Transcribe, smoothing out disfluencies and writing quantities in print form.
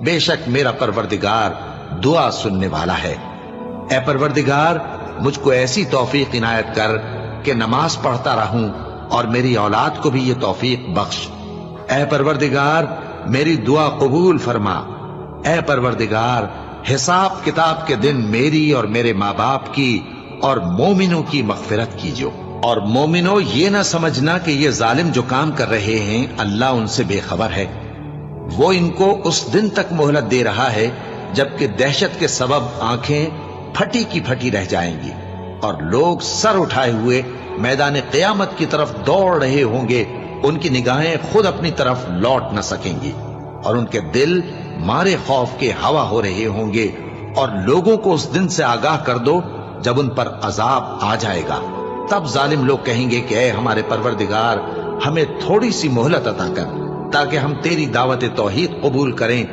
बेशक मेरा परवरदिगार दुआ सुनने वाला है। ए परवरदिगार, मुझको ऐसी तौफीक इनायत कर कि नमाज पढ़ता रहूं और मेरी औलाद को भी ये तौफीक बख्श। ए परवरदिगार, मेरी दुआ कबूल फरमा। ए परवरदिगार, हिसाब किताब के दिन मेरी और मेरे माँ बाप की और मोमिनों की मगफिरत कीजिए। और मोमिनो, ये ना समझना कि ये जालिम जो काम कर रहे हैं अल्लाह उनसे बेखबर है। वो इनको उस दिन तक मोहलत दे रहा है जबकि दहशत के सबब आंखें फटी की फटी रह जाएंगी और लोग सर उठाए हुए मैदान क़यामत की तरफ दौड़ रहे होंगे। उनकी निगाहें खुद अपनी तरफ लौट न सकेंगी और उनके दिल मारे खौफ के हवा हो रहे होंगे। और लोगों को उस दिन से आगाह कर दो जब उन पर अजाब आ जाएगा। तब जालिम लोग कहेंगे कि ऐ हमारे परवरदिगार, हमें थोड़ी सी मोहलत अता कर ताकि हम तेरी दावत तौहीद कबूल करें